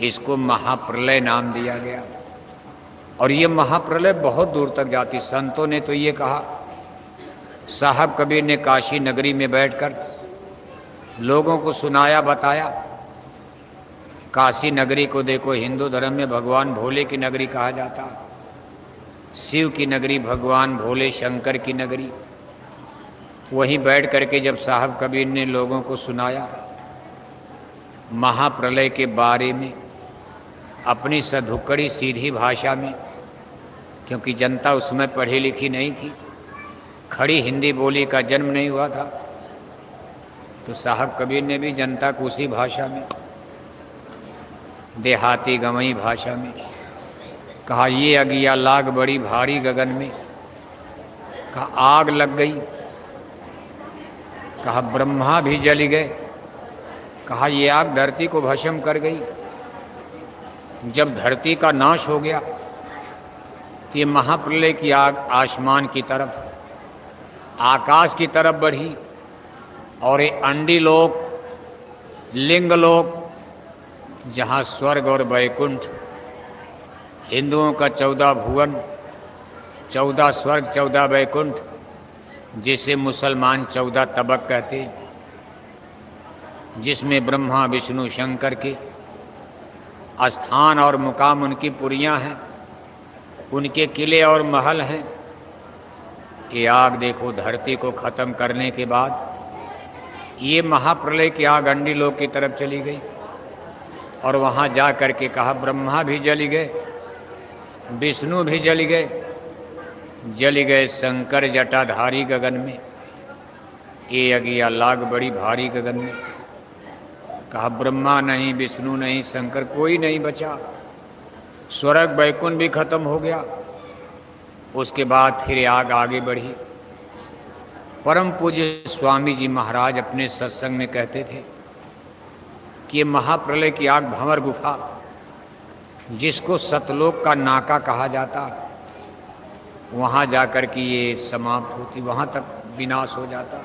इसको महाप्रलय नाम दिया गया। और ये महाप्रलय बहुत दूर तक जाती। संतों ने तो ये कहा, साहब कबीर ने काशी नगरी में बैठकर लोगों को सुनाया, बताया। काशी नगरी को देखो, हिंदू धर्म में भगवान भोले की नगरी कहा जाता, शिव की नगरी, भगवान भोले शंकर की नगरी। वहीं बैठ करके जब साहब कबीर ने लोगों को सुनाया महाप्रलय के बारे में, अपनी सधुक्कड़ी सीधी भाषा में, क्योंकि जनता उसमें पढ़ी लिखी नहीं थी, खड़ी हिंदी बोली का जन्म नहीं हुआ था, तो साहब कबीर ने भी जनता को उसी भाषा में, देहाती गंवई भाषा में कहा, ये अगिया लाग बड़ी भारी गगन में। कहा आग लग गई। कहा ब्रह्मा भी जल गए। कहा ये आग धरती को भस्म कर गई। जब धरती का नाश हो गया तो ये महाप्रलय की आग आसमान की तरफ, आकाश की तरफ बढ़ी, और ये अंडी लोक, लिंग लोक, जहाँ स्वर्ग और वैकुंठ, हिंदुओं का 14 भुवन, 14 स्वर्ग, 14 वैकुंठ, जिसे मुसलमान 14 तबक कहते हैं, जिसमें ब्रह्मा विष्णु शंकर के स्थान और मुकाम, उनकी पुरियां हैं, उनके किले और महल हैं। ये आग देखो धरती को ख़त्म करने के बाद ये महाप्रलय की आग अंडी लोक की तरफ चली गई, और वहाँ जा कर के कहा ब्रह्मा भी जल गए, विष्णु भी जल गए शंकर जटाधारी गगन में। ये अगिया लाग बड़ी भारी गगन में। कहा ब्रह्मा नहीं, विष्णु नहीं, शंकर, कोई नहीं बचा। स्वर्ग वैकुंठ भी खत्म हो गया। उसके बाद फिर आग आगे बढ़ी। परम पूज्य स्वामी जी महाराज अपने सत्संग में कहते थे कि ये महाप्रलय की आग भंवर गुफा, जिसको सतलोक का नाका कहा जाता, वहाँ जाकर के ये समाप्त होती, वहाँ तक विनाश हो जाता।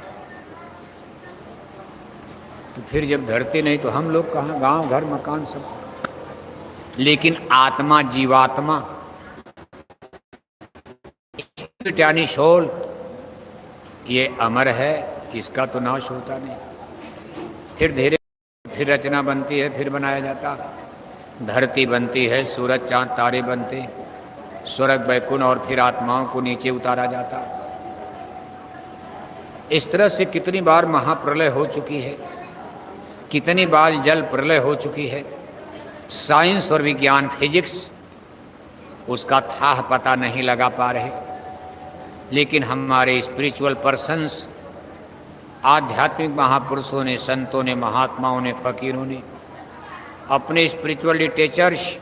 तो फिर जब धरती नहीं तो हम लोग कहाँ, गांव घर मकान सब। लेकिन आत्मा, जीवात्मा, यानी सोल, ये अमर है, इसका तो नाश होता नहीं। फिर धीरे फिर रचना बनती है, फिर बनाया जाता, धरती बनती है, सूरज चांद तारे बनते, स्वर्ग वैकुंठ, और फिर आत्माओं को नीचे उतारा जाता। इस तरह से कितनी बार महाप्रलय हो चुकी है, कितनी बार जल प्रलय हो चुकी है। साइंस और विज्ञान, फिजिक्स, उसका था पता नहीं लगा पा रहे, लेकिन हमारे स्पिरिचुअल पर्सन्स, आध्यात्मिक महापुरुषों ने, संतों ने, महात्माओं ने, फकीरों ने अपने स्पिरिचुअल लिटरेचर्स,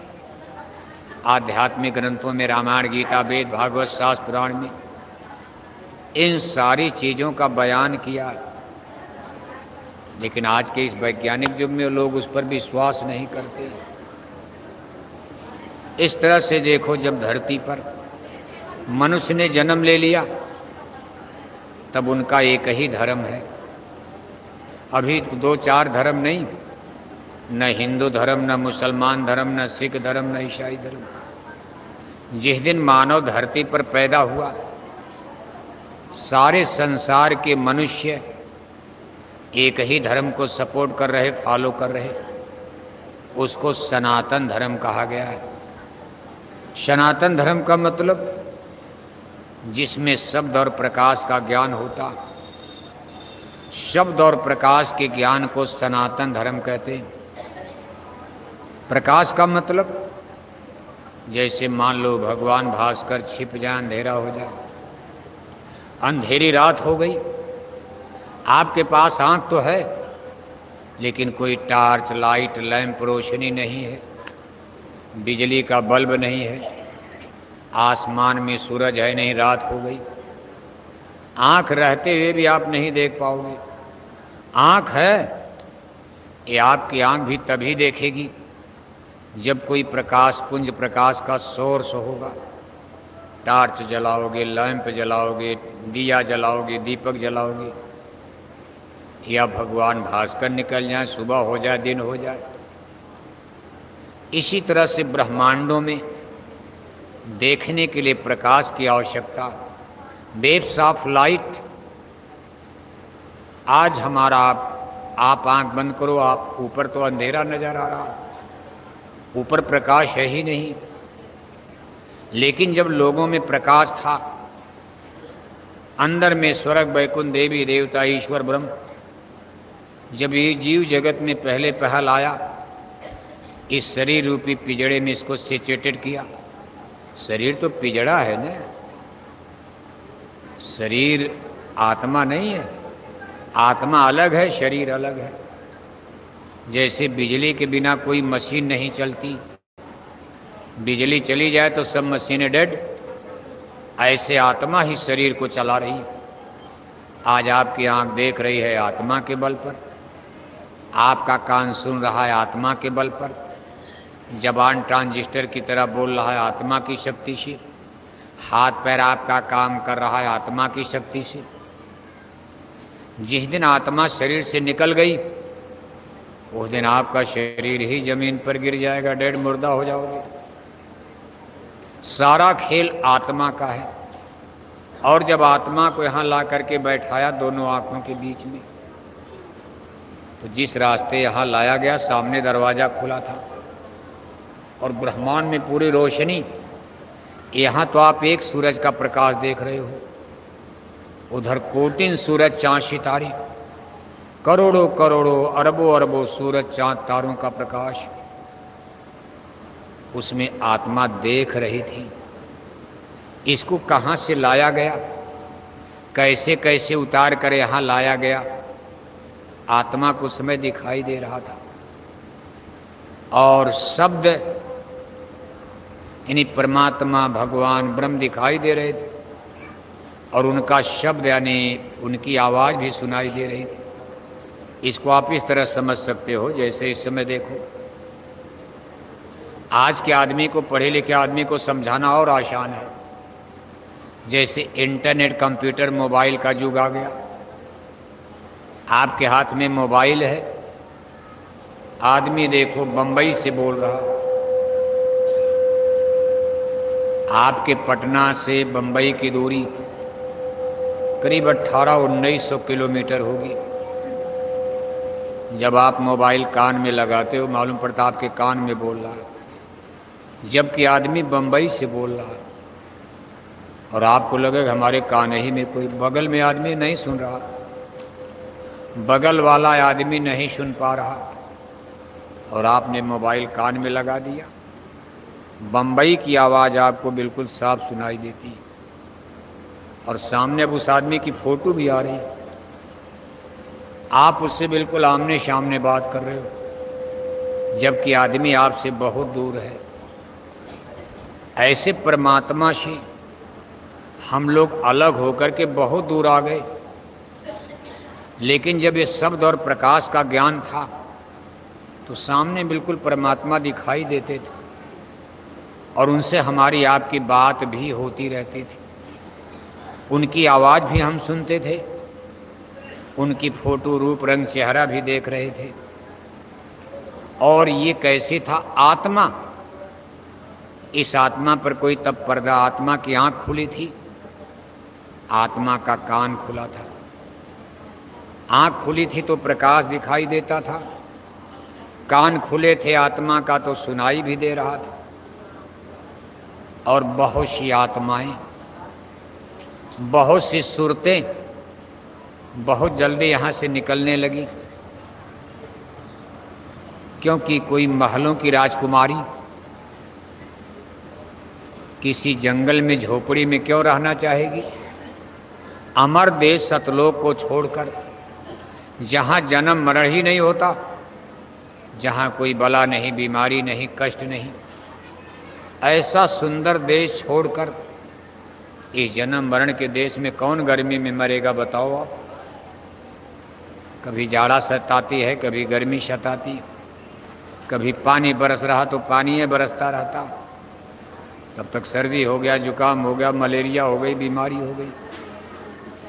आध्यात्मिक ग्रंथों में, रामायण, गीता, वेद, भागवत, शास्त्र, पुराण में इन सारी चीज़ों का बयान किया। लेकिन आज के इस वैज्ञानिक युग में लोग उस पर विश्वास नहीं करते। इस तरह से देखो, जब धरती पर मनुष्य ने जन्म ले लिया तब उनका एक ही धर्म है। अभी 2-4 धर्म नहीं, न हिंदू धर्म, न मुसलमान धर्म, न सिख धर्म, न ईसाई धर्म। जिस दिन मानव धरती पर पैदा हुआ, सारे संसार के मनुष्य एक ही धर्म को सपोर्ट कर रहे, फॉलो कर रहे। उसको सनातन धर्म कहा गया है। सनातन धर्म का मतलब जिसमें शब्द और प्रकाश का ज्ञान होता, शब्द और प्रकाश के ज्ञान को सनातन धर्म कहते हैं। प्रकाश का मतलब, जैसे मान लो भगवान भास्कर छिप जाए, अंधेरा हो जाए, अंधेरी रात हो गई, आपके पास आँख तो है लेकिन कोई टार्च, लाइट, लैंप, रोशनी नहीं है, बिजली का बल्ब नहीं है, आसमान में सूरज है नहीं, रात हो गई। आँख रहते हुए भी आप नहीं देख पाओगे। आँख है, ये आपकी आँख भी तभी देखेगी जब कोई प्रकाश पुंज, प्रकाश का सोर्स होगा। टार्च जलाओगे, लैंप जलाओगे, दिया जलाओगे, दीपक जलाओगे, या भगवान भास्कर निकल जाए, सुबह हो जाए, दिन हो जाए, इसी तरह से ब्रह्मांडों में देखने के लिए प्रकाश की आवश्यकता, वेव्स ऑफ लाइट। आज हमारा आप आंख बंद करो, आप ऊपर तो अंधेरा नजर आ रहा, ऊपर प्रकाश है ही नहीं। लेकिन जब लोगों में प्रकाश था, अंदर में स्वर्ग वैकुंठ देवी देवता ईश्वर ब्रह्म, जब ये जीव जगत में पहले पहल आया, इस शरीर रूपी पिजड़े में इसको सिचुएटेड किया। शरीर तो पिजड़ा है ना, शरीर आत्मा नहीं है। आत्मा अलग है, शरीर अलग है। जैसे बिजली के बिना कोई मशीन नहीं चलती, बिजली चली जाए तो सब मशीनें डेड, ऐसे आत्मा ही शरीर को चला रही। आज आपकी आंख देख रही है आत्मा के बल पर, आपका कान सुन रहा है आत्मा के बल पर, जबान ट्रांजिस्टर की तरह बोल रहा है आत्मा की शक्ति से, हाथ पैर आपका काम कर रहा है आत्मा की शक्ति से। जिस दिन आत्मा शरीर से निकल गई, उस दिन आपका शरीर ही जमीन पर गिर जाएगा, डेड मुर्दा हो जाओगे। सारा खेल आत्मा का है। और जब आत्मा को यहाँ ला करके बैठाया दोनों आँखों के बीच में, तो जिस रास्ते यहाँ लाया गया, सामने दरवाज़ा खुला था और ब्रह्मांड में पूरी रोशनी। यहाँ तो आप एक सूरज का प्रकाश देख रहे हो, उधर कोटिन सूरज चाँद सितारे, करोड़ों करोड़ों अरबों अरबों सूरज चाँद तारों का प्रकाश उसमें आत्मा देख रही थी। इसको कहाँ से लाया गया, कैसे कैसे उतार कर यहाँ लाया गया, आत्मा को समय दिखाई दे रहा था। और शब्द यानी परमात्मा भगवान ब्रह्म दिखाई दे रहे थे, और उनका शब्द यानी उनकी आवाज़ भी सुनाई दे रही थी। इसको आप इस तरह समझ सकते हो, जैसे इस समय देखो, आज के आदमी को, पढ़े लिखे आदमी को समझाना और आसान है। जैसे इंटरनेट, कंप्यूटर, मोबाइल का युग आ गया, आपके हाथ में मोबाइल है, आदमी देखो बंबई से बोल रहा, आपके पटना से बंबई की दूरी करीब 1800-1900 किलोमीटर होगी। जब आप मोबाइल कान में लगाते हो, मालूम पड़ता आपके कान में बोल रहा है, जबकि आदमी बंबई से बोल रहा है। और आपको लगेगा हमारे कान ही में कोई, बगल में आदमी नहीं सुन रहा, बगल वाला आदमी नहीं सुन पा रहा, और आपने मोबाइल कान में लगा दिया। बंबई की आवाज़ आपको बिल्कुल साफ सुनाई देती है, और सामने अब उस आदमी की फ़ोटो भी आ रही है, आप उससे बिल्कुल आमने सामने बात कर रहे हो, जबकि आदमी आपसे बहुत दूर है। ऐसे परमात्मा से हम लोग अलग होकर के बहुत दूर आ गए। लेकिन जब ये शब्द और प्रकाश का ज्ञान था, तो सामने बिल्कुल परमात्मा दिखाई देते थे, और उनसे हमारी आपकी बात भी होती रहती थी, उनकी आवाज़ भी हम सुनते थे, उनकी फोटो, रूप, रंग, चेहरा भी देख रहे थे। और ये कैसे था, आत्मा, इस आत्मा पर कोई तब पर्दा, आत्मा की आंख खुली थी, आत्मा का कान खुला था। आंख खुली थी तो प्रकाश दिखाई देता था, कान खुले थे आत्मा का तो सुनाई भी दे रहा था। और बहुत सी आत्माएं, बहुत सी सूरतें बहुत जल्दी यहाँ से निकलने लगी, क्योंकि कोई महलों की राजकुमारी किसी जंगल में, झोपड़ी में क्यों रहना चाहेगी। अमर देश सतलोक को छोड़कर, जहाँ जन्म मरण ही नहीं होता, जहाँ कोई बला नहीं, बीमारी नहीं, कष्ट नहीं, ऐसा सुंदर देश छोड़कर इस जन्म मरण के देश में कौन गर्मी में मरेगा, बताओ आप। कभी जाड़ा सताती है, कभी गर्मी सताती, कभी पानी बरस रहा तो पानी बरसता रहता, तब तक सर्दी हो गया, जुकाम हो गया, मलेरिया हो गई, बीमारी हो गई,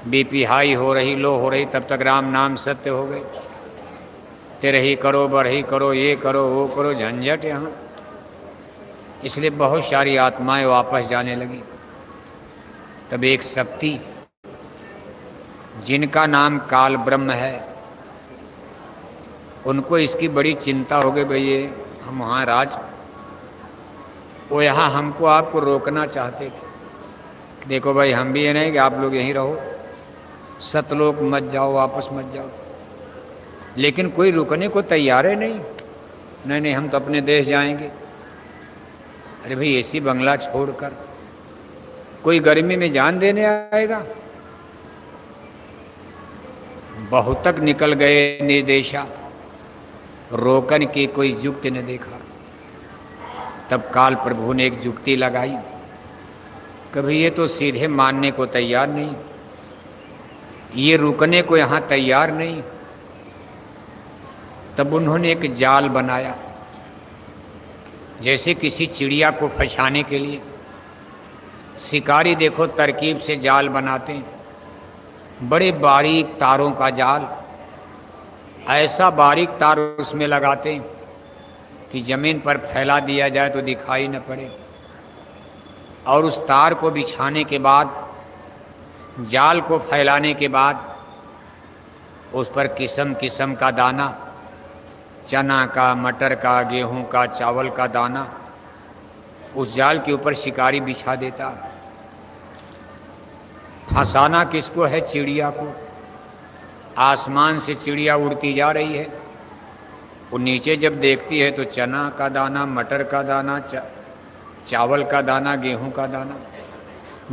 बीपी हाई हो रही, लो हो रही, तब तक राम नाम सत्य हो गए। तेरे ही करो, बढ़ ही करो, ये करो, वो करो, झंझट यहाँ। इसलिए बहुत सारी आत्माएं वापस जाने लगी। तब एक शक्ति जिनका नाम काल ब्रह्म है, उनको इसकी बड़ी चिंता हो गई, भाई ये हम महाराज वो यहाँ हमको आपको रोकना चाहते थे। देखो भाई, हम भी ये नहीं कि आप लोग यहीं रहो, सतलोक मत जाओ, वापस मत जाओ। लेकिन कोई रुकने को तैयार है नहीं। नहीं, हम तो अपने देश जाएंगे। अरे भाई, एसी बंगला छोड़कर कोई गर्मी में जान देने आएगा? बहुत तक निकल गए निर्देशा, रोकन की कोई युक्ति न देखा। तब काल प्रभु ने एक युक्ति लगाई, कभी ये तो सीधे मानने को तैयार नहीं, ये रुकने को यहाँ तैयार नहीं। तब उन्होंने एक जाल बनाया, जैसे किसी चिड़िया को फंसाने के लिए शिकारी देखो तरकीब से जाल बनाते हैं, बड़े बारीक तारों का जाल, ऐसा बारीक तार उसमें लगाते हैं कि जमीन पर फैला दिया जाए तो दिखाई न पड़े। और उस तार को बिछाने के बाद, जाल को फैलाने के बाद, उस पर किस्म किस्म का दाना, चना का, मटर का, गेहूं का, चावल का दाना उस जाल के ऊपर शिकारी बिछा देता। फंसाना किसको है? चिड़िया को। आसमान से चिड़िया उड़ती जा रही है, वो नीचे जब देखती है तो चना का दाना, मटर का दाना, चावल का दाना, गेहूं का दाना,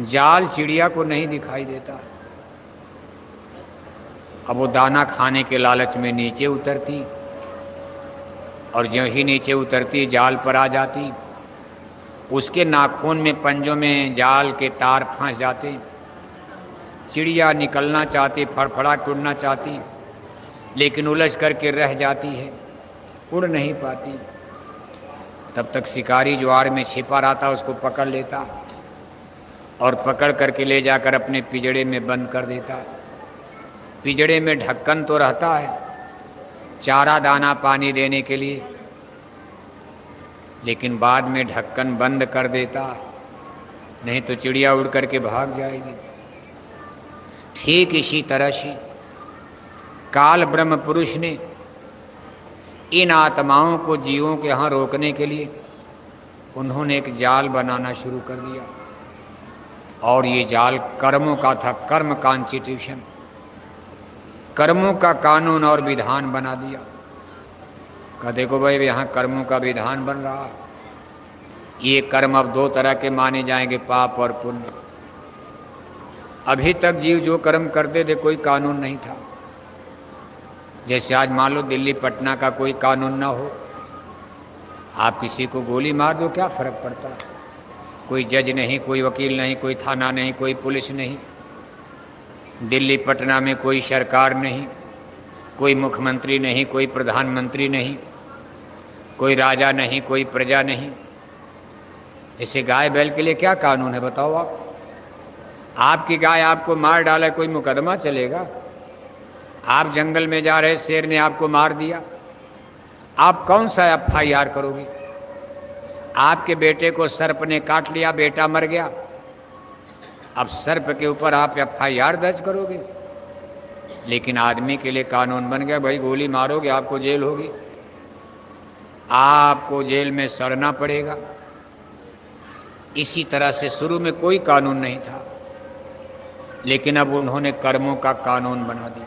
जाल चिड़िया को नहीं दिखाई देता। अब वो दाना खाने के लालच में नीचे उतरती, और ज्यों ही नीचे उतरती जाल पर आ जाती। उसके नाखून में, पंजों में जाल के तार फंस जाते। चिड़िया निकलना चाहती, फड़फड़ा उड़ना चाहती, लेकिन उलझ करके रह जाती है, उड़ नहीं पाती। तब तक शिकारी जो आड़ में छिपा रहता उसको पकड़ लेता और पकड़ करके ले जाकर अपने पिंजड़े में बंद कर देता। पिंजड़े में ढक्कन तो रहता है चारा दाना पानी देने के लिए, लेकिन बाद में ढक्कन बंद कर देता, नहीं तो चिड़िया उड़ करके भाग जाएगी। ठीक इसी तरह से काल ब्रह्म पुरुष ने इन आत्माओं को जीवों के यहाँ रोकने के लिए उन्होंने एक जाल बनाना शुरू कर दिया। और ये जाल कर्मों का था, कर्म कॉन्स्टिट्यूशन, कर्मों का कानून और विधान बना दिया। कहा देखो भाई, यहाँ कर्मों का विधान बन रहा। ये कर्म अब दो तरह के माने जाएंगे, पाप और पुण्य। अभी तक जीव जो कर्म करते थे कोई कानून नहीं था। जैसे आज मान लो दिल्ली पटना का कोई कानून ना हो, आप किसी को गोली मार दो, क्या फर्क पड़ता? कोई जज नहीं, कोई वकील नहीं, कोई थाना नहीं, कोई पुलिस नहीं। दिल्ली पटना में कोई सरकार नहीं, कोई मुख्यमंत्री नहीं, कोई प्रधानमंत्री नहीं, कोई राजा नहीं, कोई प्रजा नहीं। जैसे गाय बैल के लिए क्या कानून है बताओ आप? आपकी गाय आपको मार डाला, कोई मुकदमा चलेगा? आप जंगल में जा रहे, शेर ने आपको मार दिया, आप कौन सा FIR करोगे? आपके बेटे को सर्प ने काट लिया, बेटा मर गया, अब सर्प के ऊपर आप FIR दर्ज करोगे? लेकिन आदमी के लिए कानून बन गया, भाई गोली मारोगे आपको जेल होगी, आपको जेल में सड़ना पड़ेगा। इसी तरह से शुरू में कोई कानून नहीं था, लेकिन अब उन्होंने कर्मों का कानून बना दिया।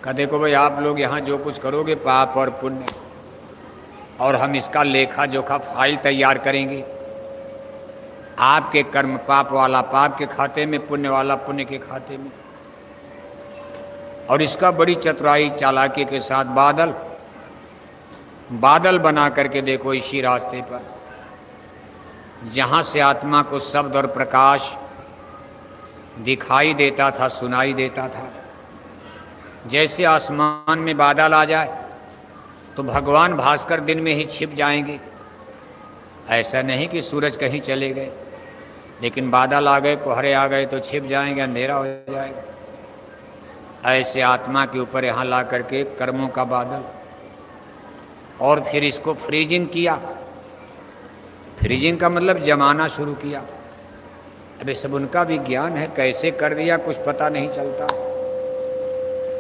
कहा देखो भाई, आप लोग यहाँ जो कुछ करोगे पाप और पुण्य, और हम इसका लेखा जोखा फाइल तैयार करेंगे। आपके कर्म पाप वाला पाप के खाते में, पुण्य वाला पुण्य के खाते में। और इसका बड़ी चतुराई चालाकी के साथ बादल बना करके देखो इसी रास्ते पर, जहाँ से आत्मा को शब्द और प्रकाश दिखाई देता था, सुनाई देता था। जैसे आसमान में बादल आ जाए तो भगवान भास्कर दिन में ही छिप जाएंगे। ऐसा नहीं कि सूरज कहीं चले गए, लेकिन बादल आ गए, कोहरे आ गए तो छिप जाएंगे, अंधेरा हो जाएगा। ऐसे आत्मा के ऊपर यहाँ ला करके कर्मों का बादल, और फिर इसको फ्रीजिंग किया। फ्रीजिंग का मतलब जमाना शुरू किया। अबे सब उनका विज्ञान है, कैसे कर दिया कुछ पता नहीं चलता।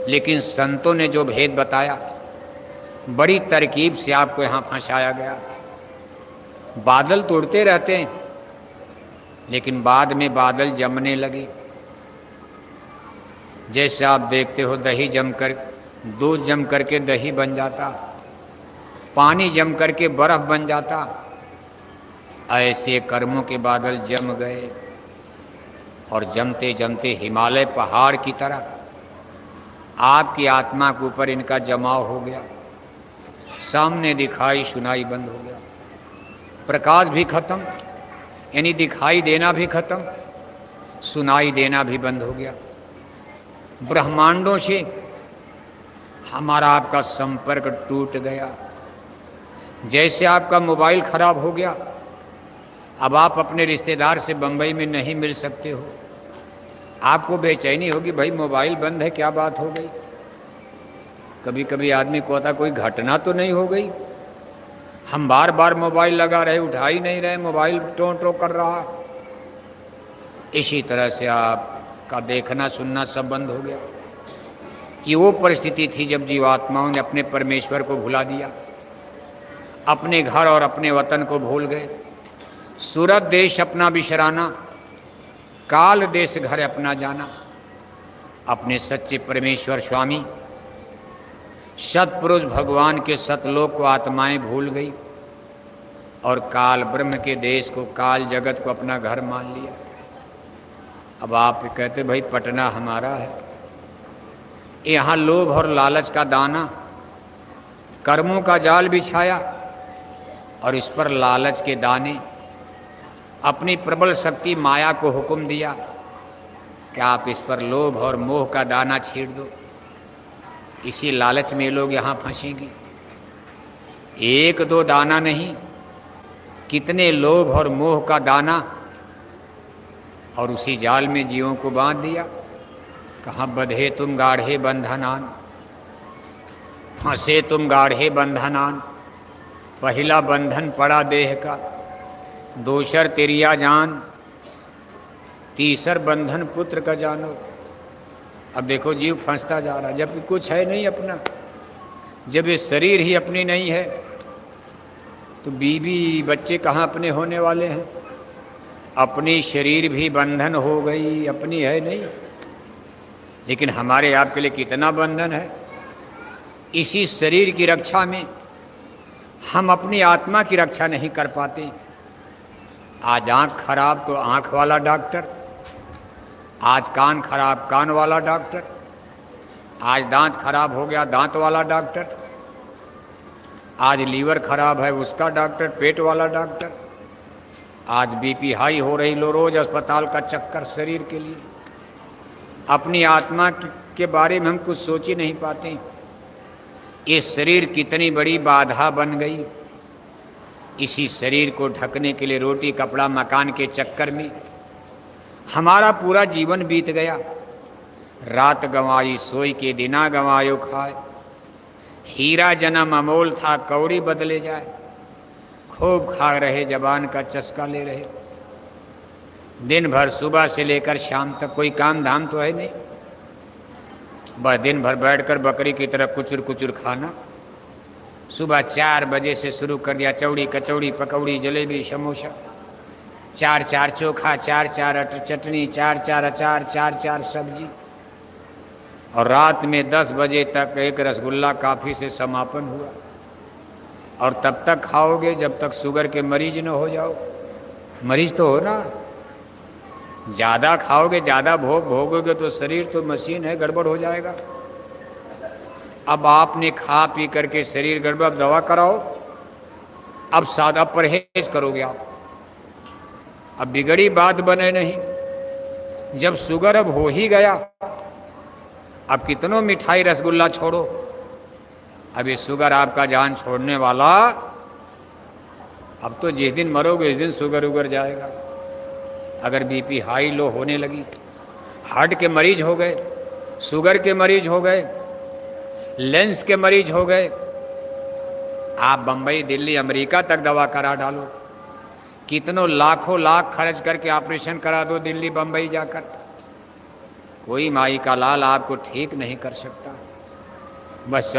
लेकिन संतों ने जो भेद बताया, बड़ी तरकीब से आपको यहां फंसाया गया। बादल तो उड़ते रहते हैं, लेकिन बाद में बादल जमने लगे। जैसे आप देखते हो दही जमकर, दूध जम करके दही बन जाता, पानी जम करके बर्फ बन जाता, ऐसे कर्मों के बादल जम गए और जमते जमते हिमालय पहाड़ की तरह आपकी आत्मा के ऊपर इनका जमाव हो गया। सामने दिखाई सुनाई बंद हो गया, प्रकाश भी खत्म, यानी दिखाई देना भी खत्म, सुनाई देना भी बंद हो गया। ब्रह्मांडों से हमारा आपका संपर्क टूट गया। जैसे आपका मोबाइल खराब हो गया, अब आप अपने रिश्तेदार से बंबई में नहीं मिल सकते हो, आपको बेचैनी होगी, भाई मोबाइल बंद है, क्या बात हो गई। कभी कभी आदमी को होता कोई घटना तो नहीं हो गई, हम बार बार मोबाइल लगा रहे, उठा ही नहीं रहे, मोबाइल टों टों कर रहा। इसी तरह से आपका देखना सुनना सब बंद हो गया। ये वो परिस्थिति थी जब जीवात्माओं ने अपने परमेश्वर को भुला दिया, अपने घर और अपने वतन को भूल गए। सूरत देश अपना बिशराना, काल देश घर अपना जाना। अपने सच्चे परमेश्वर स्वामी सतपुरुष भगवान के सतलोक को आत्माएं भूल गई और काल ब्रह्म के देश को, काल जगत को अपना घर मान लिया। अब आप कहते भाई पटना हमारा है, यहाँ लोभ और लालच का दाना, कर्मों का जाल बिछाया और इस पर लालच के दाने, अपनी प्रबल शक्ति माया को हुक्म दिया कि आप इस पर लोभ और मोह का दाना छीड़ दो। इसी लालच में लोग यहाँ फंसेंगे। एक दो दाना नहीं, कितने लोभ और मोह का दाना, और उसी जाल में जीवों को बांध दिया। कहाँ बंधे तुम गाढ़े बंधनान, फंसे तुम गाढ़े बंधनान। पहला बंधन पड़ा देह का, दूसर तिरिया जान, तीसर बंधन पुत्र का जानो। अब देखो जीव फंसता जा रहा, जबकि कुछ है नहीं अपना। जब ये शरीर ही अपनी नहीं है तो बीवी बच्चे कहाँ अपने होने वाले हैं। अपनी शरीर भी बंधन हो गई, अपनी है नहीं। लेकिन हमारे आपके लिए कितना बंधन है। इसी शरीर की रक्षा में हम अपनी आत्मा की रक्षा नहीं कर पाते। आज आँख खराब तो आँख वाला डॉक्टर, आज कान खराब कान वाला डॉक्टर, आज दांत खराब हो गया दांत वाला डॉक्टर, आज लीवर खराब है उसका डॉक्टर, पेट वाला डॉक्टर, आज बीपी हाई हो रही, लो रोज अस्पताल का चक्कर शरीर के लिए। अपनी आत्मा के बारे में हम कुछ सोच ही नहीं पाते। ये शरीर कितनी बड़ी बाधा बन गई। इसी शरीर को ढकने के लिए रोटी कपड़ा मकान के चक्कर में हमारा पूरा जीवन बीत गया। रात गंवाई सोई के दिना गंवायो खाए, हीरा जन्म अमोल था कौड़ी बदले जाए। खूब खा रहे जबान का चस्का ले रहे, दिन भर सुबह से लेकर शाम तक कोई काम धाम तो है नहीं, बस दिन भर बैठकर बकरी की तरह कुचुर कुचुर खाना। सुबह 4 बजे से शुरू कर दिया, चौड़ी कचौड़ी पकौड़ी जलेबी समोसा, 4-4 चोखा, 4-4 चटनी, 4-4 अचार, 4-4 सब्जी, और रात में 10 बजे तक एक रसगुल्ला काफ़ी से समापन हुआ। और तब तक खाओगे जब तक शुगर के मरीज न हो जाओ। मरीज तो हो ना, ज़्यादा खाओगे ज़्यादा भोग भोगोगे तो शरीर तो मशीन है, गड़बड़ हो जाएगा। अब आपने खा पी करके शरीर गड़बड़, अब दवा कराओ, अब सादा परहेज करोगे आप। अब बिगड़ी बात बने नहीं। जब शुगर अब हो ही गया, अब कितनों मिठाई रसगुल्ला छोड़ो, अब ये शुगर आपका जान छोड़ने वाला। अब तो जिस दिन मरोगे उस दिन शुगर उगर जाएगा। अगर बीपी हाई लो होने लगी, हार्ट के मरीज हो गए, शुगर के मरीज हो गए, लेंस के मरीज हो गए, आप बम्बई दिल्ली अमेरिका तक दवा करा डालो, कितनों लाखों लाख खर्च करके ऑपरेशन करा दो दिल्ली बम्बई जाकर, कोई माई का लाल आपको ठीक नहीं कर सकता। बस चल